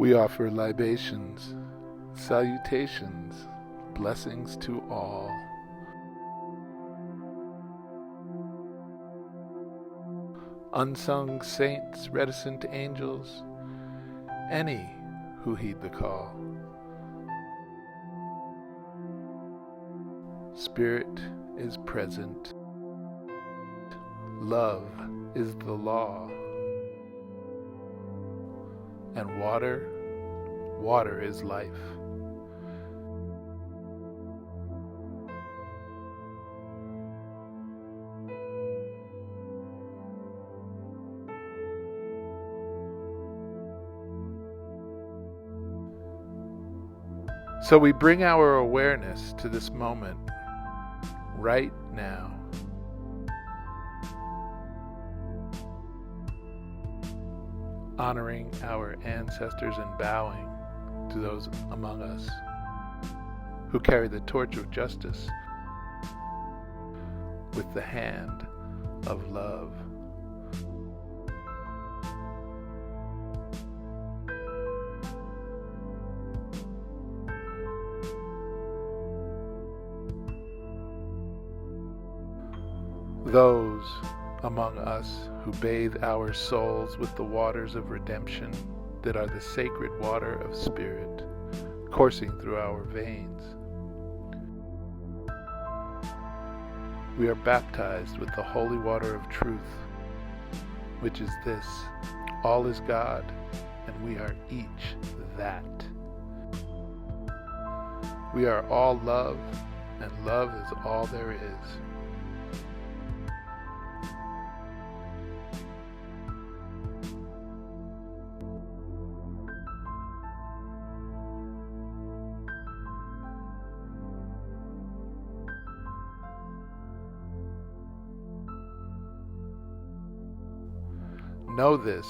We offer libations, salutations, blessings to all. Unsung saints, reticent angels, any who heed the call. Spirit is present. Love is the law. And water is life. So we bring our awareness to this moment, right now. Honoring our ancestors and bowing to those among us who carry the torch of justice with the hand of love. Those among us who bathe our souls with the waters of redemption that are the sacred water of spirit coursing through our veins. We are baptized with the holy water of truth, which is this: all is God, and we are each that. We are all love, and love is all there is. Know this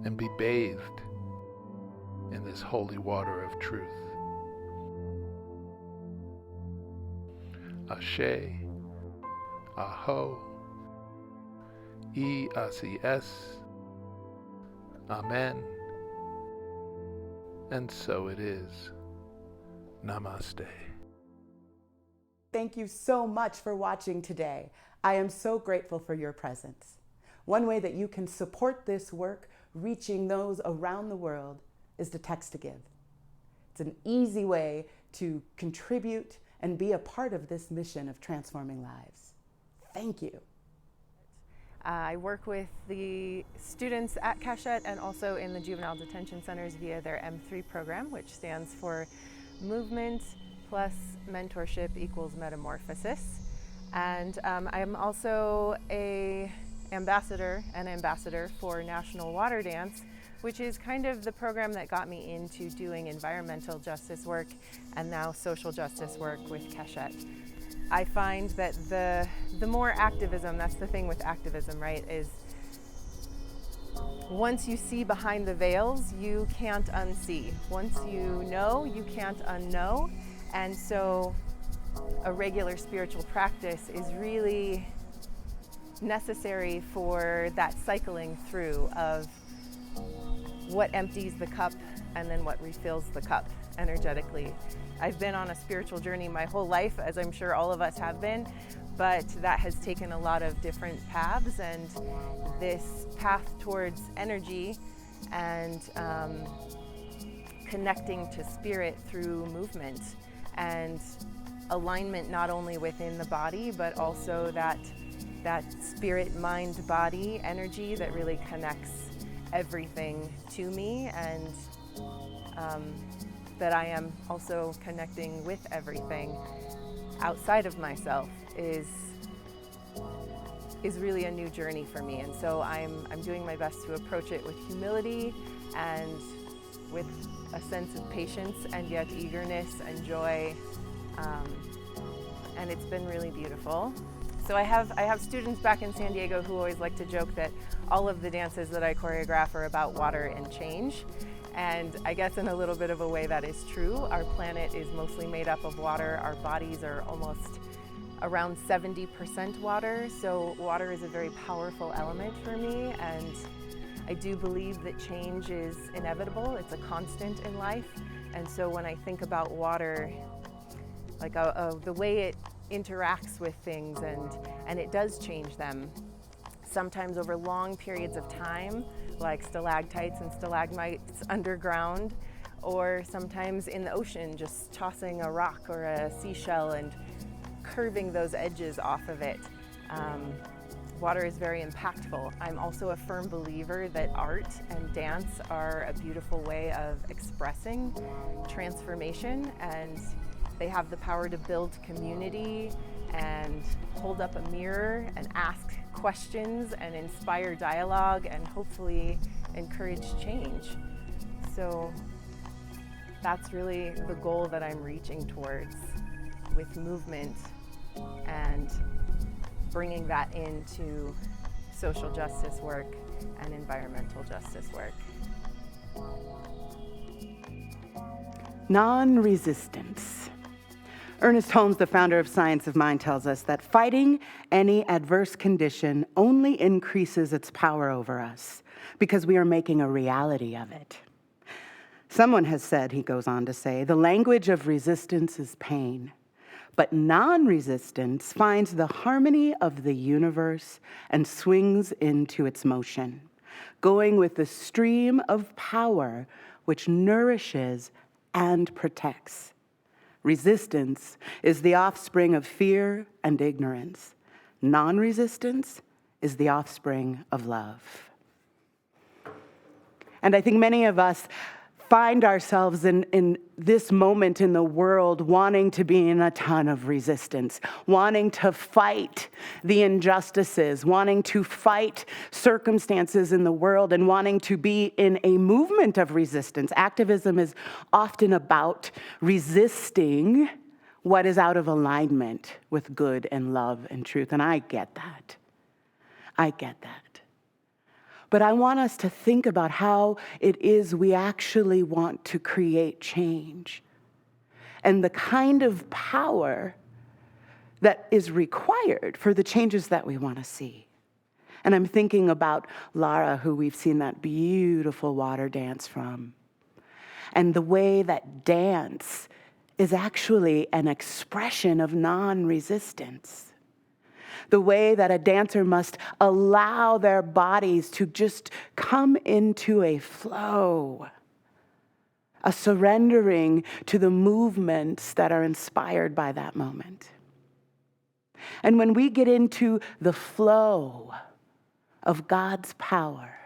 and be bathed in this holy water of truth. Ashe, Aho, E-A-C-S, Amen, and so it is. Namaste. Thank you so much for watching today. I am so grateful for your presence. One way that you can support this work, reaching those around the world, is to text to give. It's an easy way to contribute and be a part of this mission of transforming lives. Thank you. I work with the students at Cachette and also in the juvenile detention centers via their M3 program, which stands for Movement plus Mentorship equals Metamorphosis. And I am also an ambassador for National Water Dance, which is kind of the program that got me into doing environmental justice work and now social justice work with Cachette. I find that the more activism, that's the thing with activism, right, is once you see behind the veils, you can't unsee. Once you know, you can't unknow. And so a regular spiritual practice is really necessary for that cycling through of what empties the cup and then what refills the cup energetically. I've been on a spiritual journey my whole life, as I'm sure all of us have been, but that has taken a lot of different paths, and this path towards energy and connecting to spirit through movement and alignment, not only within the body, but also that spirit, mind, body energy that really connects everything to me, and that I am also connecting with everything outside of myself is really a new journey for me. And so I'm doing my best to approach it with humility and with a sense of patience and yet eagerness and joy, and it's been really beautiful. So I have students back in San Diego who always like to joke that all of the dances that I choreograph are about water and change. And I guess in a little bit of a way that is true. Our planet is mostly made up of water. Our bodies are almost around 70% water. So water is a very powerful element for me. And I do believe that change is inevitable. It's a constant in life. And so when I think about water, like the way it interacts with things and it does change them, sometimes over long periods of time, like stalactites and stalagmites underground, or sometimes in the ocean, just tossing a rock or a seashell and curving those edges off of it. Water is very impactful. I'm also a firm believer that art and dance are a beautiful way of expressing transformation, and they have the power to build community and hold up a mirror and ask questions and inspire dialogue and hopefully encourage change. So that's really the goal that I'm reaching towards with movement and bringing that into social justice work and environmental justice work. Non-resistance. Ernest Holmes, the founder of Science of Mind, tells us that fighting any adverse condition only increases its power over us because we are making a reality of it. Someone has said, he goes on to say, the language of resistance is pain. But non-resistance finds the harmony of the universe and swings into its motion, going with the stream of power which nourishes and protects. Resistance is the offspring of fear and ignorance. Non-resistance is the offspring of love. And I think many of us find ourselves in this moment in the world wanting to be in a ton of resistance, wanting to fight the injustices, wanting to fight circumstances in the world, and wanting to be in a movement of resistance. Activism is often about resisting what is out of alignment with good and love and truth, and I get that. I get that. But I want us to think about how it is we actually want to create change and the kind of power that is required for the changes that we want to see. And I'm thinking about Lara, who we've seen that beautiful water dance from, and the way that dance is actually an expression of non-resistance. The way that a dancer must allow their bodies to just come into a flow, a surrendering to the movements that are inspired by that moment. And when we get into the flow of God's power,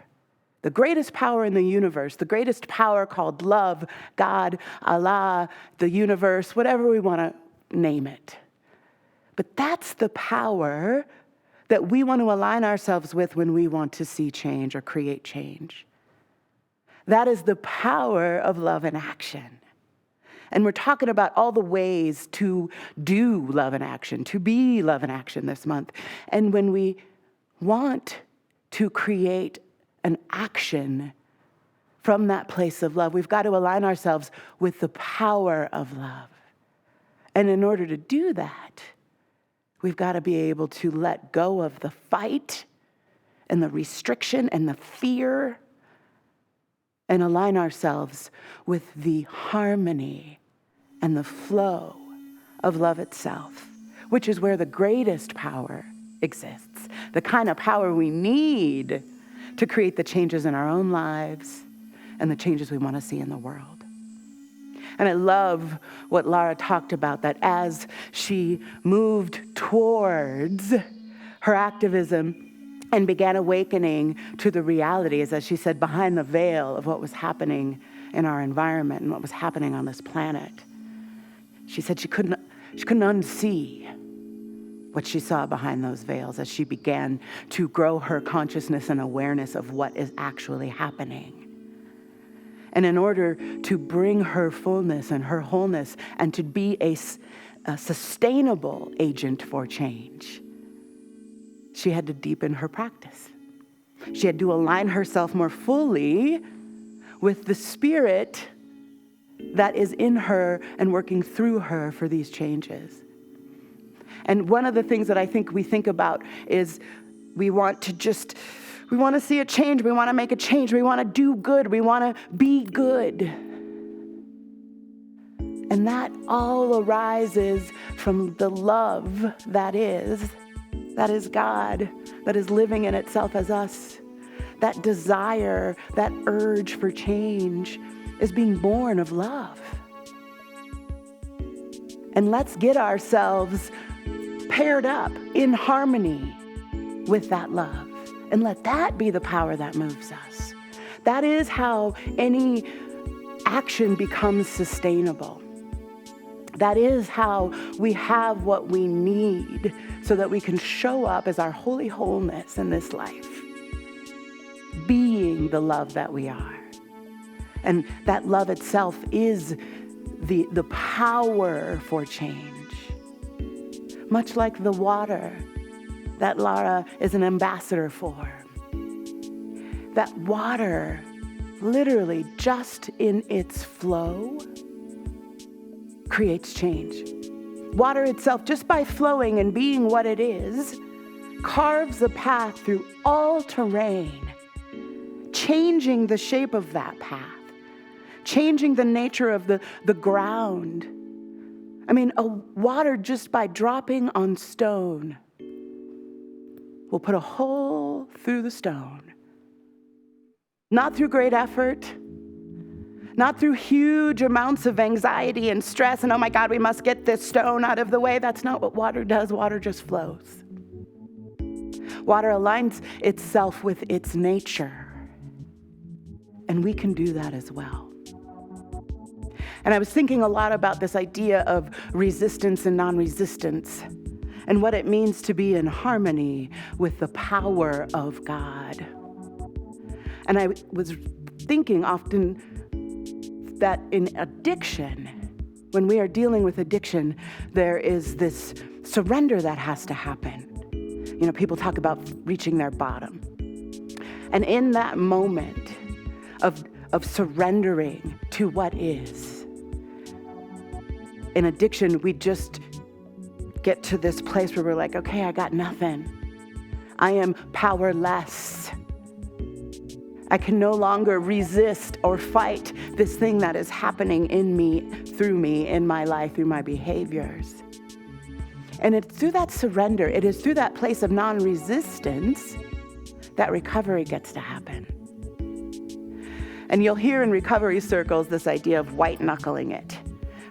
the greatest power in the universe, the greatest power called love, God, Allah, the universe, whatever we want to name it. But that's the power that we want to align ourselves with when we want to see change or create change. That is the power of love in action. And we're talking about all the ways to do love in action, to be love in action this month. And when we want to create an action from that place of love, we've got to align ourselves with the power of love. And in order to do that, we've got to be able to let go of the fight and the restriction and the fear and align ourselves with the harmony and the flow of love itself, which is where the greatest power exists, the kind of power we need to create the changes in our own lives and the changes we want to see in the world. And I love what Lara talked about, that as she moved towards her activism and began awakening to the realities, as she said, behind the veil of what was happening in our environment and what was happening on this planet. She said she couldn't unsee what she saw behind those veils as she began to grow her consciousness and awareness of what is actually happening. And in order to bring her fullness and her wholeness and to be a sustainable agent for change, she had to deepen her practice. She had to align herself more fully with the spirit that is in her and working through her for these changes. And one of the things that I think we think about is we want to just We want to see a change. We want to make a change. We want to do good. We want to be good. And that all arises from the love that is God, that is living in itself as us. That desire, that urge for change is being born of love. And let's get ourselves paired up in harmony with that love. And let that be the power that moves us. That is how any action becomes sustainable. That is how we have what we need so that we can show up as our holy wholeness in this life, being the love that we are. And that love itself is the power for change. Much like the water that Lara is an ambassador for. That water, literally just in its flow, creates change. Water itself, just by flowing and being what it is, carves a path through all terrain, changing the shape of that path, changing the nature of the ground. I mean, a water just by dropping on stone will put a hole through the stone. Not through great effort, not through huge amounts of anxiety and stress and, oh my God, we must get this stone out of the way. That's not what water does. Water just flows. Water aligns itself with its nature. And we can do that as well. And I was thinking a lot about this idea of resistance and non-resistance and what it means to be in harmony with the power of God. And I was thinking often that in addiction, when we are dealing with addiction, there is this surrender that has to happen. You know, people talk about reaching their bottom. And in that moment of surrendering to what is, in addiction, we just get to this place where we're like, okay, I got nothing. I am powerless. I can no longer resist or fight this thing that is happening in me, through me, in my life, through my behaviors. And it's through that surrender, it is through that place of non-resistance that recovery gets to happen. And you'll hear in recovery circles this idea of white-knuckling it,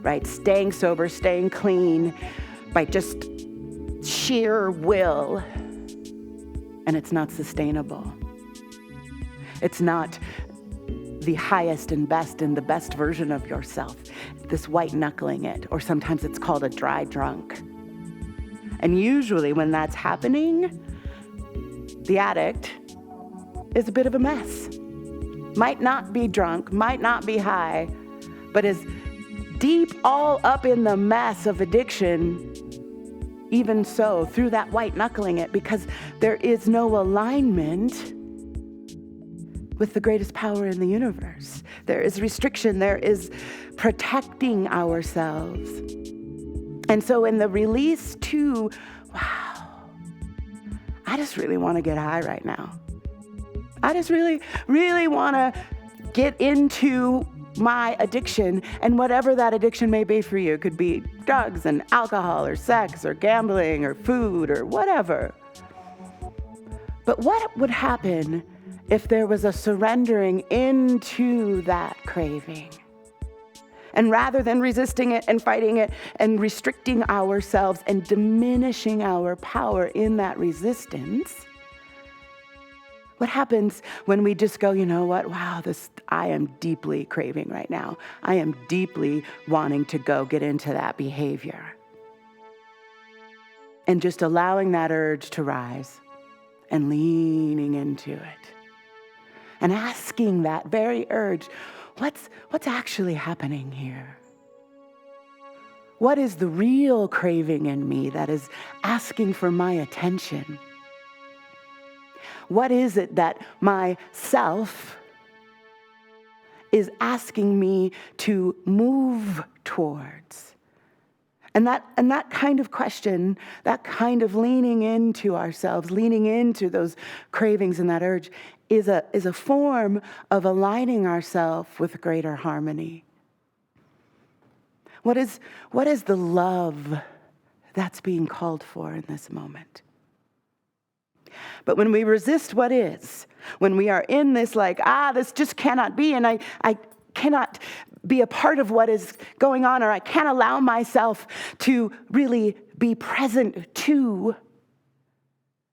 right? Staying sober, staying clean by just sheer will. And it's not sustainable. It's not the highest and best and the best version of yourself, this white-knuckling it, or sometimes it's called a dry drunk. And usually when that's happening, the addict is a bit of a mess. Might not be drunk, might not be high, but is deep all up in the mess of addiction, even so, through that white-knuckling it, because there is no alignment with the greatest power in the universe. There is restriction, there is protecting ourselves. And so in the release to, wow, I just really want to get high right now. I just really, really want to get into my addiction, and whatever that addiction may be for you. It could be drugs and alcohol or sex or gambling or food or whatever. But what would happen if there was a surrendering into that craving? And rather than resisting it and fighting it and restricting ourselves and diminishing our power in that resistance, what happens when we just go, you know what, wow, I am deeply craving right now. I am deeply wanting to go get into that behavior. And just allowing that urge to rise and leaning into it. And asking that very urge, what's actually happening here? What is the real craving in me that is asking for my attention? What is it that my self is asking me to move towards? And that kind of question, that kind of leaning into ourselves, leaning into those cravings and that urge is a form of aligning ourselves with greater harmony. What is the love that's being called for in this moment? But when we resist what is, when we are in this this just cannot be, and I cannot be a part of what is going on, or I can't allow myself to really be present to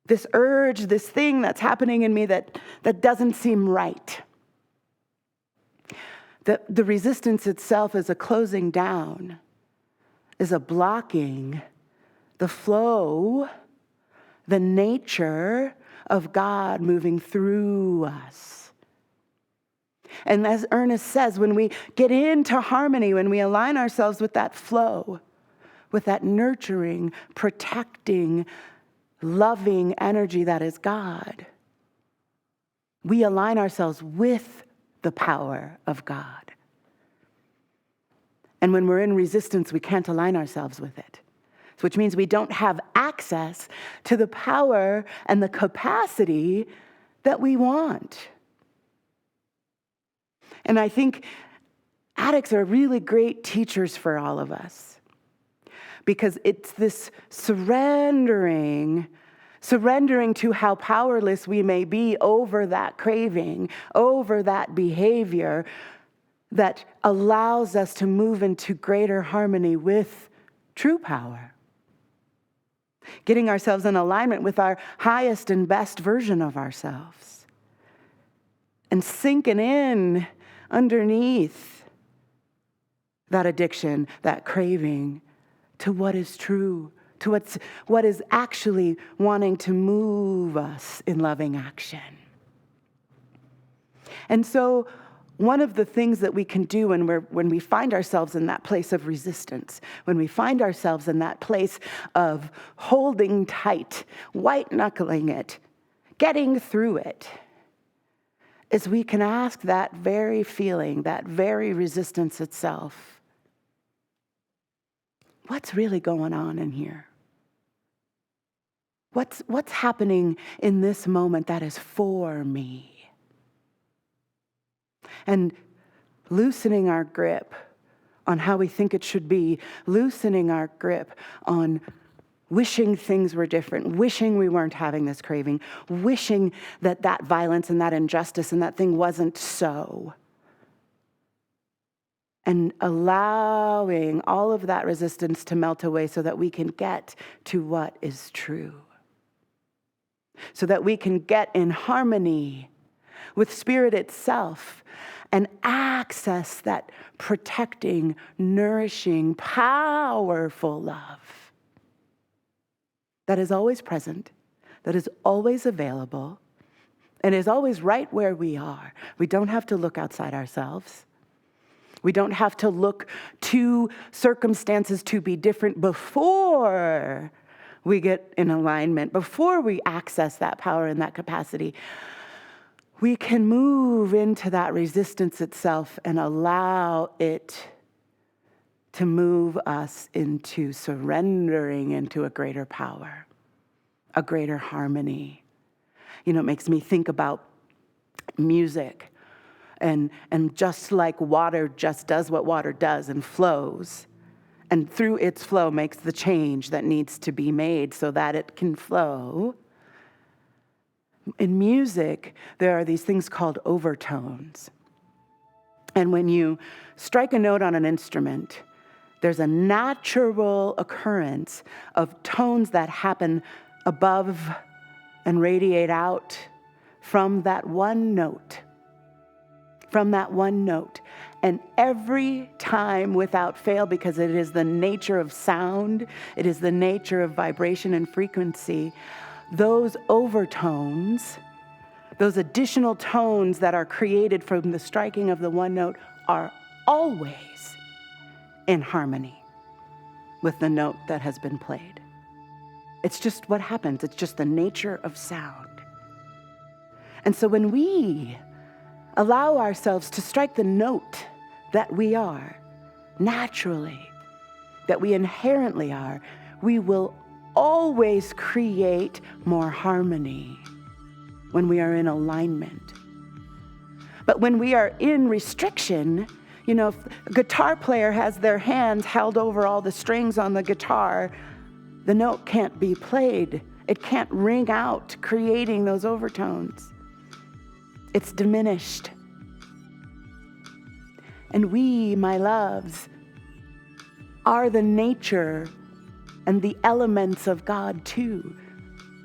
this urge, this thing that's happening in me that doesn't seem right. The resistance itself is a closing down, is a blocking the flow, the nature of God moving through us. And as Ernest says, when we get into harmony, when we align ourselves with that flow, with that nurturing, protecting, loving energy that is God, we align ourselves with the power of God. And when we're in resistance, we can't align ourselves with it. Which means we don't have access to the power and the capacity that we want. And I think addicts are really great teachers for all of us, because it's this surrendering to how powerless we may be over that craving, over that behavior, that allows us to move into greater harmony with true power. Getting ourselves in alignment with our highest and best version of ourselves. And sinking in underneath that addiction, that craving, to what is true, to what is actually wanting to move us in loving action. And so one of the things that we can do when we find ourselves in that place of resistance, when we find ourselves in that place of holding tight, white-knuckling it, getting through it, is we can ask that very feeling, that very resistance itself, what's really going on in here? What's happening in this moment that is for me? And loosening our grip on how we think it should be, loosening our grip on wishing things were different, wishing we weren't having this craving, wishing that violence and that injustice and that thing wasn't so. And allowing all of that resistance to melt away so that we can get to what is true. So that we can get in harmony with Spirit itself and access that protecting, nourishing, powerful love that is always present, that is always available, and is always right where we are. We don't have to look outside ourselves. We don't have to look to circumstances to be different before we get in alignment, before we access that power and that capacity. We can move into that resistance itself and allow it to move us into surrendering into a greater power, a greater harmony. It makes me think about music. And just like water just does what water does and flows, and through its flow makes the change that needs to be made so that it can flow. In music, there are these things called overtones. And when you strike a note on an instrument, there's a natural occurrence of tones that happen above and radiate out from that one note. From that one note. And every time without fail, because it is the nature of sound, it is the nature of vibration and frequency, those overtones, those additional tones that are created from the striking of the one note are always in harmony with the note that has been played. It's just what happens. It's just the nature of sound. And so when we allow ourselves to strike the note that we are naturally, that we inherently are, we will always create more harmony when we are in alignment. But when we are in restriction, if a guitar player has their hands held over all the strings on the guitar, the note can't be played. It can't ring out, creating those overtones. It's diminished. And we, my loves, are the nature and the elements of God too.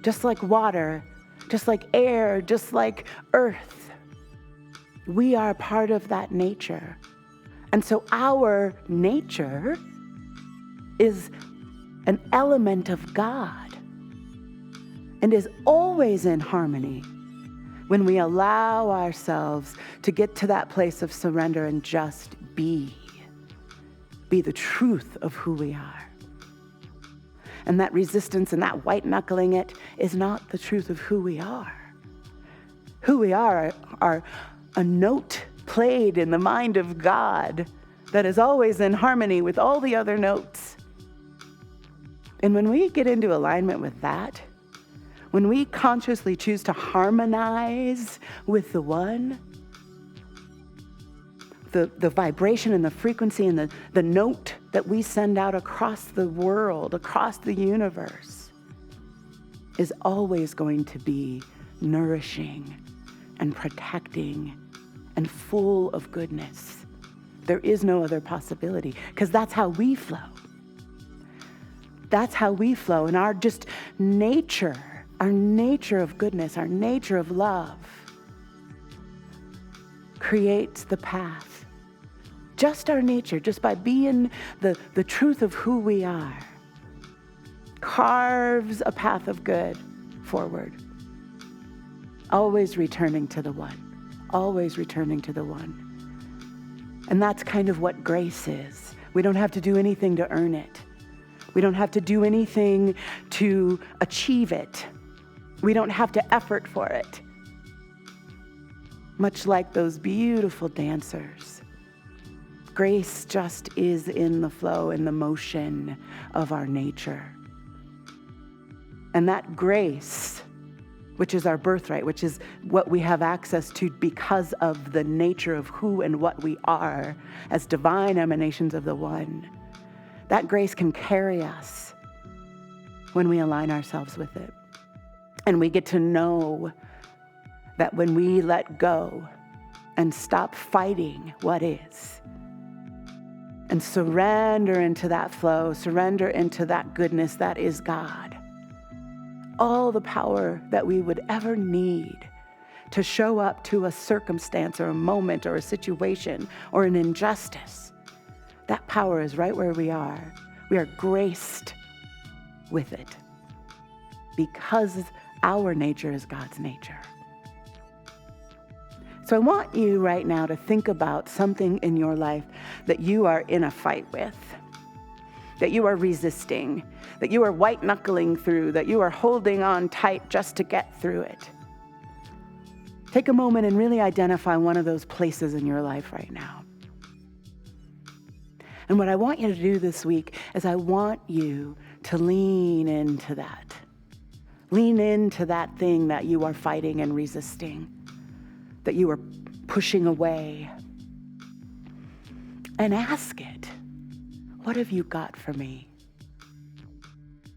Just like water, just like air, just like earth. We are part of that nature. And so our nature is an element of God and is always in harmony when we allow ourselves to get to that place of surrender and just be the truth of who we are. And that resistance and that white knuckling it is not the truth of who we are. Who we are a note played in the mind of God that is always in harmony with all the other notes. And when we get into alignment with that, when we consciously choose to harmonize with the one, the vibration and the frequency and the note that we send out across the world, across the universe, is always going to be nourishing and protecting and full of goodness. There is no other possibility, because that's how we flow. That's how we flow. And our just nature, our nature of goodness, our nature of love, creates the path. Just our nature, just by being the truth of who we are, carves a path of good forward. Always returning to the one. Always returning to the one. And that's kind of what grace is. We don't have to do anything to earn it. We don't have to do anything to achieve it. We don't have to effort for it. Much like those beautiful dancers, grace just is in the flow, in the motion of our nature. And that grace, which is our birthright, which is what we have access to because of the nature of who and what we are as divine emanations of the one, that grace can carry us when we align ourselves with it. And we get to know that when we let go and stop fighting what is, and surrender into that flow, surrender into that goodness that is God, all the power that we would ever need to show up to a circumstance or a moment or a situation or an injustice, that power is right where we are. We are graced with it because our nature is God's nature. So I want you right now to think about something in your life that you are in a fight with, that you are resisting, that you are white knuckling through, that you are holding on tight just to get through it. Take a moment and really identify one of those places in your life right now. And what I want you to do this week is I want you to lean into that. Lean into that thing that you are fighting and resisting, that you are pushing away. And ask it, what have you got for me?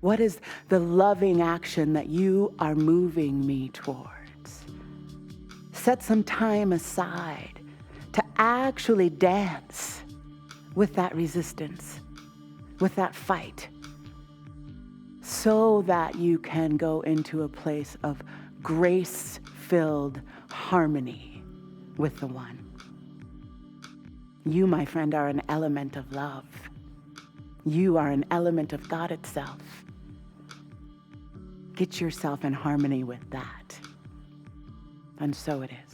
What is the loving action that you are moving me towards? Set some time aside to actually dance with that resistance, with that fight, so that you can go into a place of grace-filled harmony with the one. You, my friend, are an element of love. You are an element of God itself. Get yourself in harmony with that. And so it is.